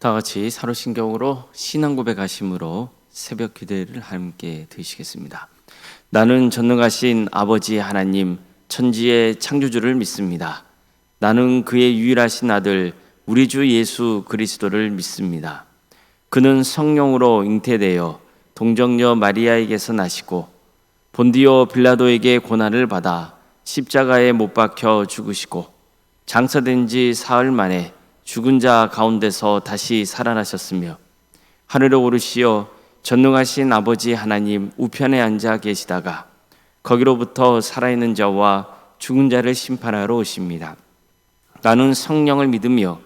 다 같이 사도신경으로 신앙 고백하심으로 새벽 기도를 함께 드시겠습니다. 나는 전능하신 아버지 하나님 천지의 창조주를 믿습니다. 나는 그의 유일하신 아들 우리 주 예수 그리스도를 믿습니다. 그는 성령으로 잉태되어 동정녀 마리아에게서 나시고 본디오 빌라도에게 고난을 받아 십자가에 못 박혀 죽으시고 장사된 지 사흘 만에 죽은 자 가운데서 다시 살아나셨으며 하늘에 오르시어 전능하신 아버지 하나님 우편에 앉아 계시다가 거기로부터 살아있는 자와 죽은 자를 심판하러 오십니다. 나는 성령을 믿으며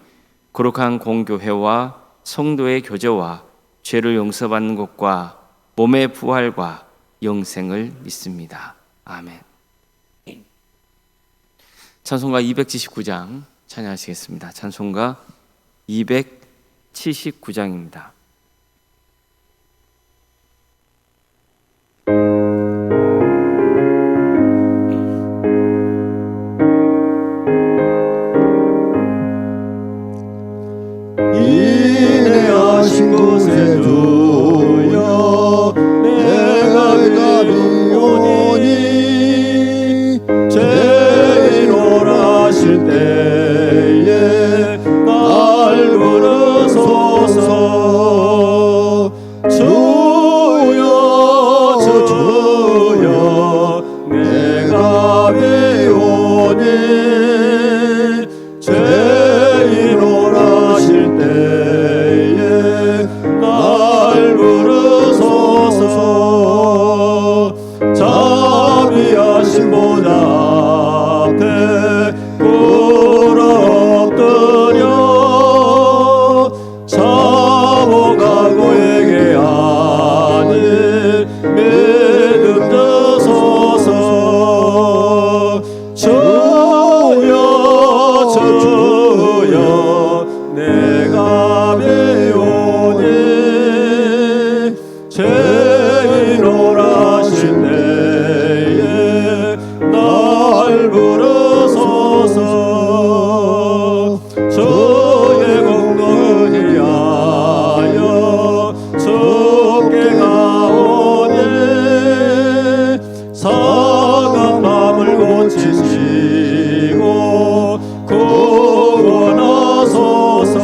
거룩한 공교회와 성도의 교제와 죄를 용서받는 것과 몸의 부활과 영생을 믿습니다. 아멘. 찬송가 279장 찬양하시겠습니다. 찬송가 279장입니다. 인내하신 곳에 주여 내가 가리오니 죄인오라실 때에 날 부르소서. 주여 주여 내가 배우니 죄인오라실 때에 날 부르소서. 자비하신 보좌 앞에 꿇어엎드려 사모하고 회개하니 믿음 주소서. 주여 주여 내가 배우니 죄인오라실 때에 날 부르소서. 주의 공덕을 위하여 주께 가오니 사간 마음을 고치시고 구원하소서.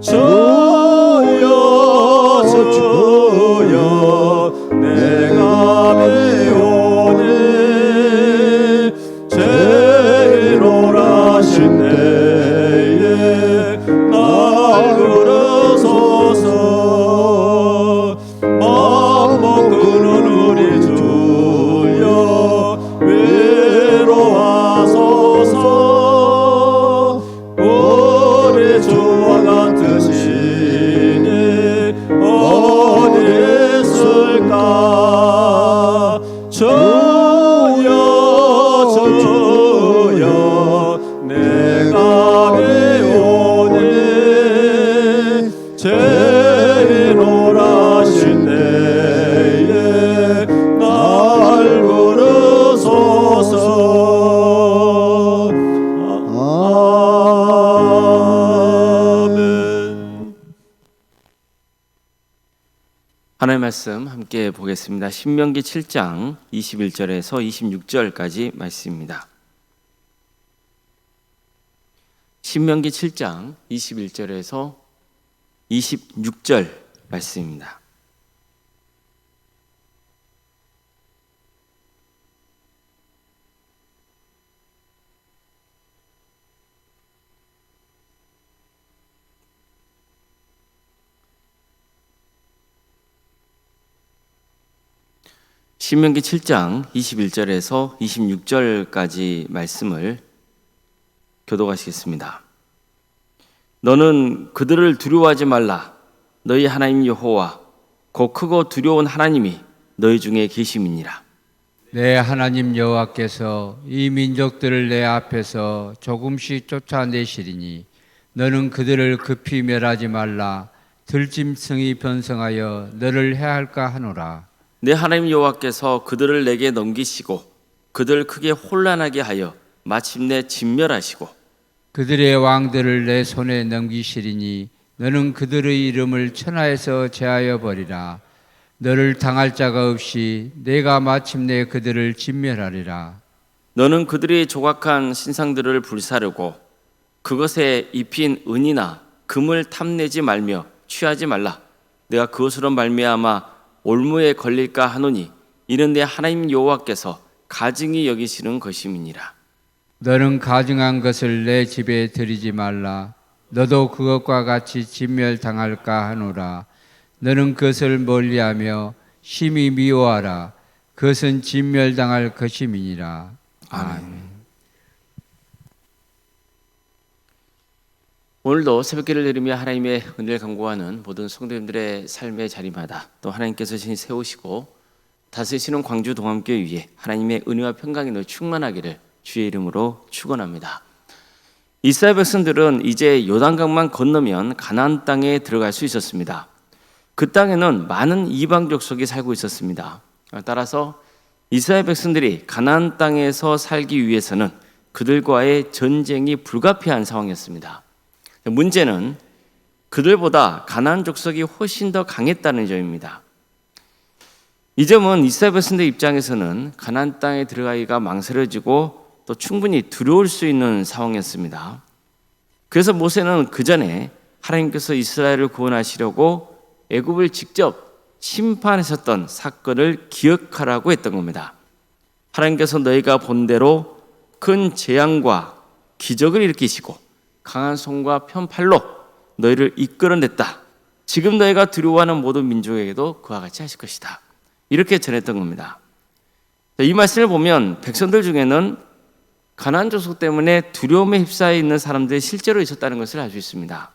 주여 주여 내가 배우니 죄인오라실 때에 날 부르소서. 맘 먹고는 우리 주여 위로하소서. 우리 주와 같으시니 어디 있을까. 주여 주여 내가 배우니 죄인오라실 때에 날 부르소서. 아멘. 하나님의 말씀 함께 보겠습니다. 신명기 7장 21절에서 26절까지 말씀입니다. 신명기 7장 21절에서 26절 말씀입니다. 신명기 7장 21절에서 26절까지 말씀을 교독하시겠습니다. 너는 그들을 두려워하지 말라. 너희 하나님 여호와 곧 크고 두려운 하나님이 너희 중에 계심이니라. 내 하나님 여호와께서 이 민족들을 내 앞에서 조금씩 쫓아내시리니 너는 그들을 급히 멸하지 말라. 들짐승이 번성하여 너를 해할까 하노라. 내 하나님 여호와께서 그들을 내게 넘기시고 그들 크게 혼란하게 하여 마침내 진멸하시고 그들의 왕들을 내 손에 넘기시리니 너는 그들의 이름을 천하에서 제하여 버리라. 너를 당할 자가 없이 내가 마침내 그들을 진멸하리라. 너는 그들이 조각한 신상들을 불사르고 그것에 입힌 은이나 금을 탐내지 말며 취하지 말라. 내가 그것으로 말미암아 올무에 걸릴까 하노니 이는 내 하나님 여호와께서 가증히 여기시는 것임이니라. 너는 가증한 것을 내 집에 들이지 말라. 너도 그것과 같이 진멸당할까 하노라. 너는 그것을 멀리하며 심히 미워하라. 그것은 진멸당할 것임이니라. 아멘. 오늘도 새벽기를 드리며 하나님의 은혜를 간구하는 모든 성도님들의 삶의 자리마다 또 하나님께서 신이 세우시고 다스리시는 광주 동암교회 위에 하나님의 은혜와 평강이 늘 충만하기를 주의 이름으로 축원합니다. 이스라엘 백성들은 이제 요단강만 건너면 가나안 땅에 들어갈 수 있었습니다. 그 땅에는 많은 이방 족속이 살고 있었습니다. 따라서 이스라엘 백성들이 가나안 땅에서 살기 위해서는 그들과의 전쟁이 불가피한 상황이었습니다. 문제는 그들보다 가나안 족속이 훨씬 더 강했다는 점입니다. 이 점은 이스라엘 백성들 입장에서는 가나안 땅에 들어가기가 망설여지고 또 충분히 두려울 수 있는 상황이었습니다. 그래서 모세는 그 전에 하나님께서 이스라엘을 구원하시려고 애굽을 직접 심판하셨던 사건을 기억하라고 했던 겁니다. 하나님께서 너희가 본 대로 큰 재앙과 기적을 일으키시고 강한 손과 편팔로 너희를 이끌어냈다. 지금 너희가 두려워하는 모든 민족에게도 그와 같이 하실 것이다. 이렇게 전했던 겁니다. 이 말씀을 보면 백성들 중에는 가나안 족속 때문에 두려움에 휩싸여 있는 사람들이 실제로 있었다는 것을 알 수 있습니다.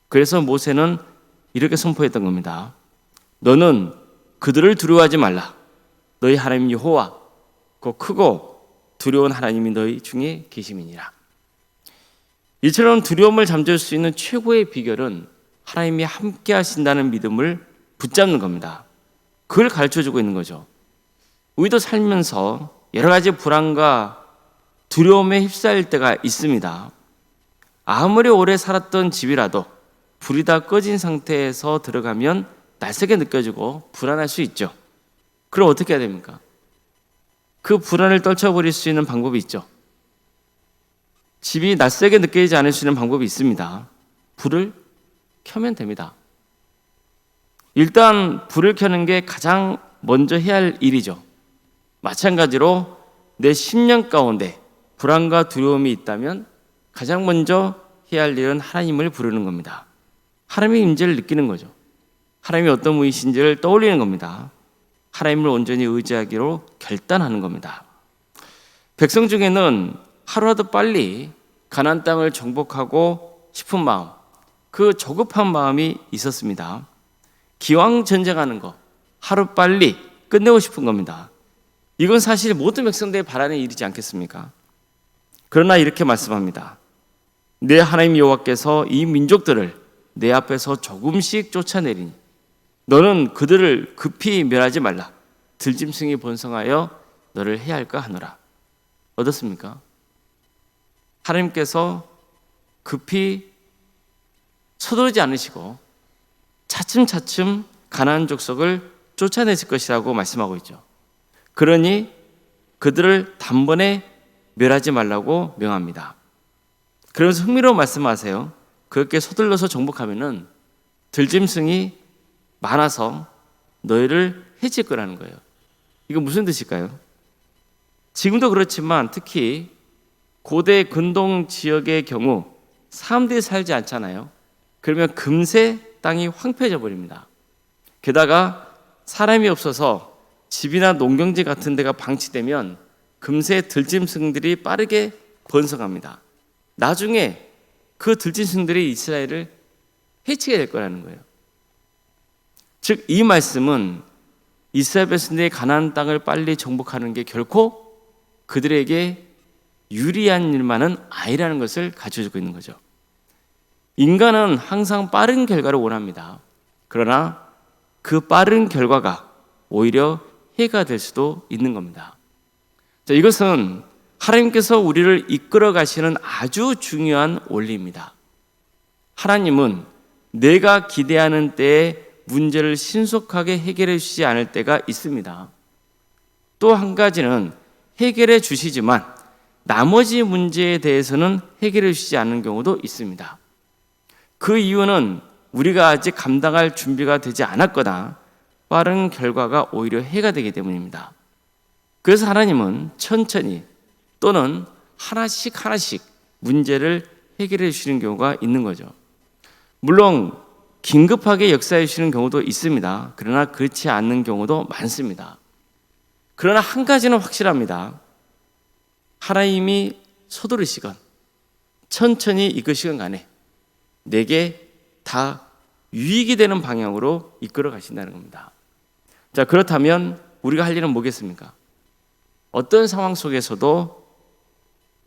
그래서 모세는 이렇게 선포했던 겁니다. 너는 그들을 두려워하지 말라. 너희 하나님 여호와 그 크고 두려운 하나님이 너희 중에 계심이니라. 이처럼 두려움을 잠재울 수 있는 최고의 비결은 하나님이 함께 하신다는 믿음을 붙잡는 겁니다. 그걸 가르쳐주고 있는 거죠. 우리도 살면서 여러 가지 불안과 두려움에 휩싸일 때가 있습니다. 아무리 오래 살았던 집이라도 불이 다 꺼진 상태에서 들어가면 낯설게 느껴지고 불안할 수 있죠. 그럼 어떻게 해야 됩니까? 그 불안을 떨쳐버릴 수 있는 방법이 있죠. 집이 낯설게 느껴지지 않을 수 있는 방법이 있습니다. 불을 켜면 됩니다. 일단 불을 켜는 게 가장 먼저 해야 할 일이죠. 마찬가지로 내 심령 가운데 불안과 두려움이 있다면 가장 먼저 해야 할 일은 하나님을 부르는 겁니다. 하나님의 임재를 느끼는 거죠. 하나님이 어떤 분이신지를 떠올리는 겁니다. 하나님을 온전히 의지하기로 결단하는 겁니다. 백성 중에는 하루라도 빨리 가나안 땅을 정복하고 싶은 마음, 그 조급한 마음이 있었습니다. 기왕 전쟁하는 거 하루빨리 끝내고 싶은 겁니다. 이건 사실 모든 백성들이 바라는 일이지 않겠습니까? 그러나 이렇게 말씀합니다. 내 하나님 여호와께서 이 민족들을 내 앞에서 조금씩 쫓아내리니 너는 그들을 급히 멸하지 말라. 들짐승이 번성하여 너를 해할까 하노라. 어떻습니까? 하나님께서 급히 서두르지 않으시고 차츰차츰 가나안 족속을 쫓아내실 것이라고 말씀하고 있죠. 그러니 그들을 단번에 멸하지 말라고 명합니다. 그러면서 흥미로운 말씀하세요. 그렇게 서둘러서 정복하면은 들짐승이 많아서 너희를 해칠 거라는 거예요. 이거 무슨 뜻일까요? 지금도 그렇지만 특히 고대 근동 지역의 경우 사람들이 살지 않잖아요. 그러면 금세 땅이 황폐해져 버립니다. 게다가 사람이 없어서 집이나 농경지 같은 데가 방치되면 금세 들짐승들이 빠르게 번성합니다. 나중에 그 들짐승들이 이스라엘을 해치게 될 거라는 거예요. 즉 이 말씀은 이스라엘 백성들이 가나안 땅을 빨리 정복하는 게 결코 그들에게 유리한 일만은 아니라는 것을 가르쳐주고 있는 거죠. 인간은 항상 빠른 결과를 원합니다. 그러나 그 빠른 결과가 오히려 해가 될 수도 있는 겁니다. 자, 이것은 하나님께서 우리를 이끌어 가시는 아주 중요한 원리입니다. 하나님은 내가 기대하는 때에 문제를 신속하게 해결해 주시지 않을 때가 있습니다. 또 한 가지는 해결해 주시지만 나머지 문제에 대해서는 해결해 주시지 않는 경우도 있습니다. 그 이유는 우리가 아직 감당할 준비가 되지 않았거나 빠른 결과가 오히려 해가 되기 때문입니다. 그래서 하나님은 천천히 또는 하나씩 문제를 해결해 주시는 경우가 있는 거죠. 물론 긴급하게 역사해 주시는 경우도 있습니다. 그러나 그렇지 않는 경우도 많습니다. 그러나 한 가지는 확실합니다. 하나님이 서두르시건 천천히 이끄시건 간에 내게 다 유익이 되는 방향으로 이끌어 가신다는 겁니다. 자, 그렇다면 우리가 할 일은 뭐겠습니까? 어떤 상황 속에서도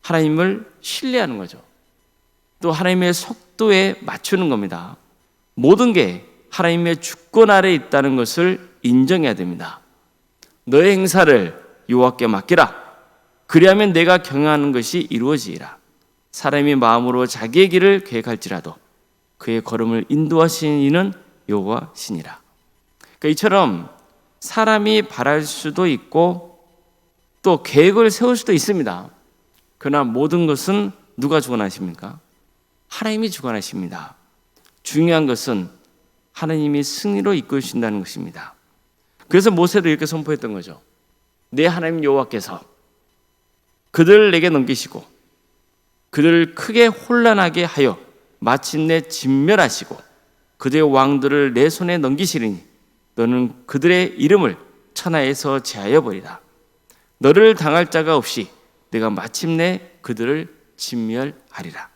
하나님을 신뢰하는 거죠. 또 하나님의 속도에 맞추는 겁니다. 모든 게 하나님의 주권 아래에 있다는 것을 인정해야 됩니다. 너의 행사를 여호와께 맡기라. 그리하면 내가 경영하는 것이 이루어지리라. 사람이 마음으로 자기의 길을 계획할지라도 그의 걸음을 인도하시는 이는 여호와시니라. 그러니까 이처럼 사람이 바랄 수도 있고 또 계획을 세울 수도 있습니다. 그러나 모든 것은 누가 주관하십니까? 하나님이 주관하십니다. 중요한 것은 하나님이 승리로 이끌으신다는 것입니다. 그래서 모세도 이렇게 선포했던 거죠. 내 하나님 여호와께서 그들을 내게 넘기시고 그들을 크게 혼란하게 하여 마침내 진멸하시고 그들의 왕들을 내 손에 넘기시리니 너는 그들의 이름을 천하에서 제하여 버리라. 너를 당할 자가 없이 내가 마침내 그들을 진멸하리라.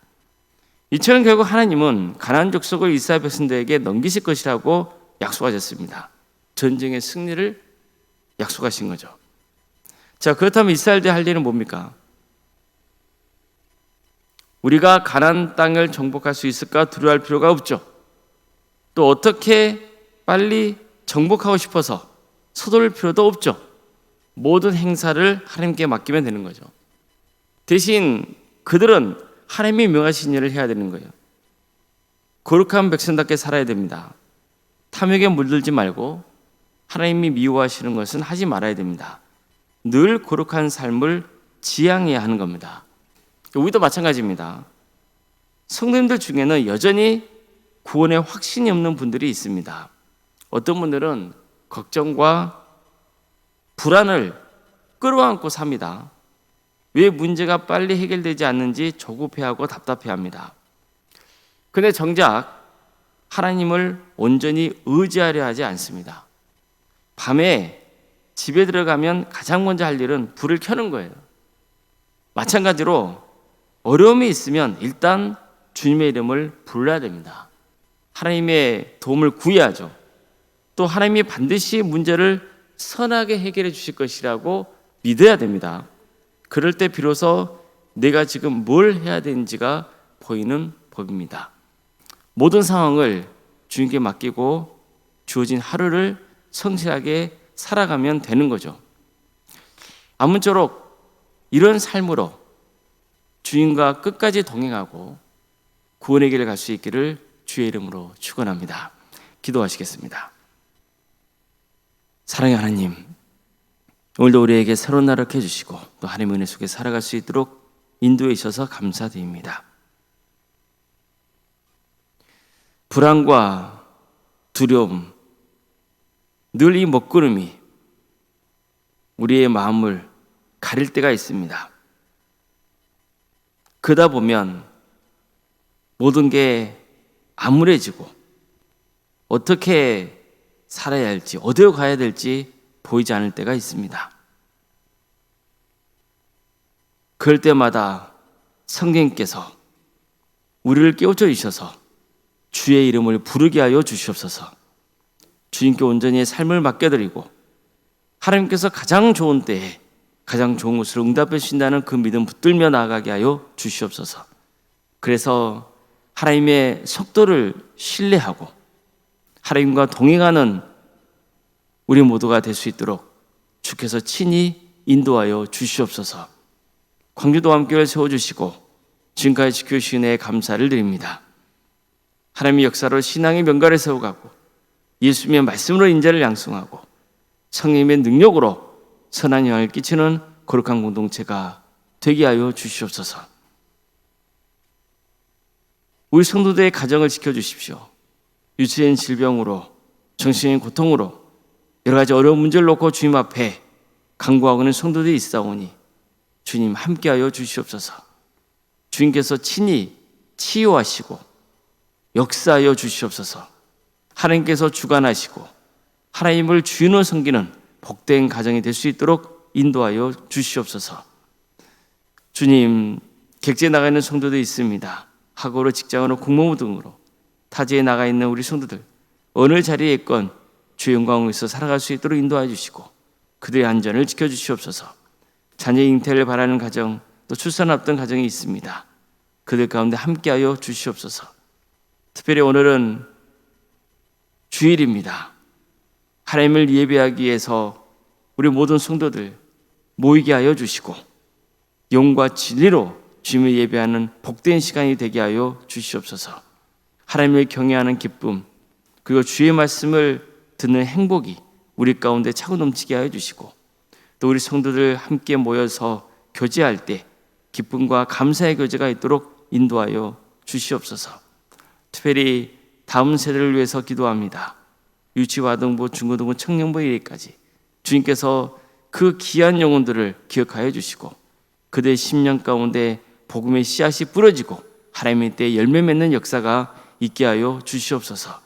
이처럼 결국 하나님은 가나안 족속을 이스라엘 백성들에게 넘기실 것이라고 약속하셨습니다. 전쟁의 승리를 약속하신 거죠. 자, 그렇다면 이스라엘들이 할 일은 뭡니까? 우리가 가나안 땅을 정복할 수 있을까 두려워할 필요가 없죠. 또 어떻게 빨리 정복하고 싶어서 서둘릴 필요도 없죠. 모든 행사를 하나님께 맡기면 되는 거죠. 대신 그들은 하나님이 명하신 일을 해야 되는 거예요. 거룩한 백성답게 살아야 됩니다. 탐욕에 물들지 말고 하나님이 미워하시는 것은 하지 말아야 됩니다. 늘 거룩한 삶을 지향해야 하는 겁니다. 우리도 마찬가지입니다. 성도님들 중에는 여전히 구원에 확신이 없는 분들이 있습니다. 어떤 분들은 걱정과 불안을 끌어안고 삽니다. 왜 문제가 빨리 해결되지 않는지 조급해하고 답답해합니다. 그런데 정작 하나님을 온전히 의지하려 하지 않습니다. 밤에 집에 들어가면 가장 먼저 할 일은 불을 켜는 거예요. 마찬가지로 어려움이 있으면 일단 주님의 이름을 불러야 됩니다. 하나님의 도움을 구해야죠. 또 하나님이 반드시 문제를 선하게 해결해 주실 것이라고 믿어야 됩니다. 그럴 때 비로소 내가 지금 뭘 해야 되는지가 보이는 법입니다. 모든 상황을 주님께 맡기고 주어진 하루를 성실하게 살아가면 되는 거죠. 아무쪼록 이런 삶으로 주님과 끝까지 동행하고 구원의 길을 갈 수 있기를 주의 이름으로 축원합니다. 기도하시겠습니다. 사랑의 하나님, 오늘도 우리에게 새로운 날을 해주시고 또 하나님의 은혜 속에 살아갈 수 있도록 인도해 주셔서 감사드립니다. 불안과 두려움, 늘 이 먹구름이 우리의 마음을 가릴 때가 있습니다. 그러다 보면 모든 게 암울해지고 어떻게 살아야 할지, 어디로 가야 될지 보이지 않을 때가 있습니다. 그럴 때마다 성령께서 우리를 깨우쳐 주셔서 주의 이름을 부르게 하여 주시옵소서. 주님께 온전히 삶을 맡겨드리고 하나님께서 가장 좋은 때에 가장 좋은 것으로 응답해 주신다는 그 믿음 붙들며 나아가게 하여 주시옵소서. 그래서 하나님의 속도를 신뢰하고 하나님과 동행하는 우리 모두가 될 수 있도록 주께서 친히 인도하여 주시옵소서. 광주도 함께를 세워주시고 지금까지 지켜주신 은혜에 감사를 드립니다. 하나님의 역사로 신앙의 명가를 세워가고 예수님의 말씀으로 인자를 양성하고 성령의 능력으로 선한 영향을 끼치는 거룩한 공동체가 되게 하여 주시옵소서. 우리 성도들의 가정을 지켜주십시오. 유치한 질병으로, 정신의 고통으로 여러 가지 어려운 문제를 놓고 주님 앞에 간구하고 있는 성도들이 있사오니 주님 함께하여 주시옵소서. 주님께서 친히 치유하시고 역사하여 주시옵소서. 하나님께서 주관하시고 하나님을 주인으로 섬기는 복된 가정이 될 수 있도록 인도하여 주시옵소서. 주님, 객지에 나가 있는 성도들이 있습니다. 학업으로, 직장으로, 공무원 등으로 타지에 나가 있는 우리 성도들 어느 자리에 있건 주의 영광을 위해서 살아갈 수 있도록 인도하여 주시고 그들의 안전을 지켜주시옵소서. 자녀 잉태를 바라는 가정, 또 출산 앞둔 가정이 있습니다. 그들 가운데 함께하여 주시옵소서. 특별히 오늘은 주일입니다. 하나님을 예배하기 위해서 우리 모든 성도들 모이게 하여 주시고 영과 진리로 주님을 예배하는 복된 시간이 되게 하여 주시옵소서. 하나님을 경외하는 기쁨, 그리고 주의 말씀을 듣는 행복이 우리 가운데 차고 넘치게 하여 주시고 또 우리 성도들 함께 모여서 교제할 때 기쁨과 감사의 교제가 있도록 인도하여 주시옵소서. 특별히 다음 세대를 위해서 기도합니다. 유치와동부, 중고등부, 청년부 이르기까지 주님께서 그 귀한 영혼들을 기억하여 주시고 그들의 심령 가운데 복음의 씨앗이 뿌려지고 하나님의 때에 열매 맺는 역사가 있게 하여 주시옵소서.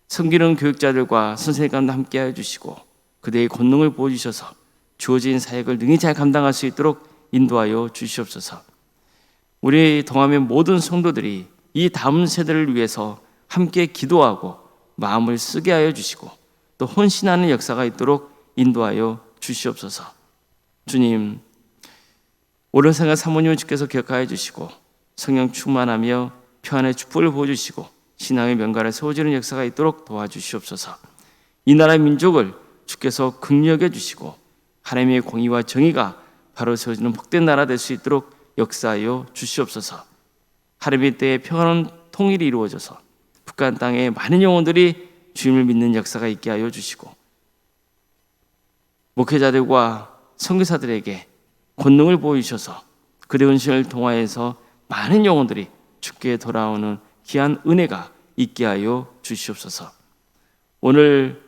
섬기는 교육자들과 선생님 가운데 함께 하여 주시고 그들의 권능을 보여주셔서 주어진 사역을 능히 잘 감당할 수 있도록 인도하여 주시옵소서. 우리 동함의 모든 성도들이 이 다음 세대를 위해서 함께 기도하고 마음을 쓰게 하여 주시고 또 헌신하는 역사가 있도록 인도하여 주시옵소서. 주님, 오랜 생활 사모님을 주께서 기억하여 주시고 성령 충만하며 평안의 축복을 보여주시고 신앙의 명가를 세워지는 역사가 있도록 도와주시옵소서. 이 나라의 민족을 주께서 긍휼히 여겨주시고 하나님의 공의와 정의가 바로 세워지는 복된 나라 될 수 있도록 역사하여 주시옵소서. 하나님의 때에 평안한 통일이 이루어져서 북한 땅에 많은 영혼들이 주님을 믿는 역사가 있게 하여 주시고 목회자들과 선교사들에게 권능을 보이셔서 그의 헌신을 통하여서 많은 영혼들이 주께 돌아오는 귀한 은혜가 있게 하여 주시옵소서. 오늘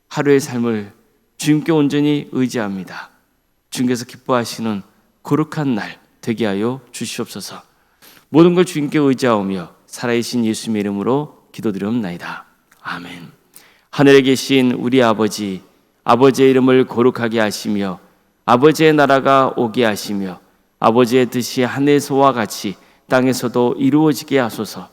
하루의 삶을 주님께 온전히 의지합니다. 주님께서 기뻐하시는 거룩한 날 되게 하여 주시옵소서. 모든 걸 주님께 의지하오며 살아계신 예수님의 이름으로 기도드리옵나이다. 아멘. 하늘에 계신 우리 아버지, 아버지의 이름을 거룩하게 하시며 아버지의 나라가 오게 하시며 아버지의 뜻이 하늘에서와 같이 땅에서도 이루어지게 하소서.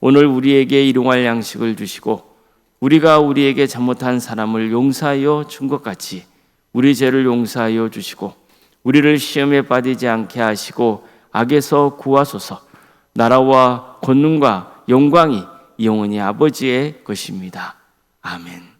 오늘 우리에게 일용할 양식을 주시고 우리가 우리에게 잘못한 사람을 용서하여 준 것 같이 우리 죄를 용서하여 주시고 우리를 시험에 빠지지 않게 하시고 악에서 구하소서. 나라와 권능과 영광이 영원히 아버지의 것입니다. 아멘.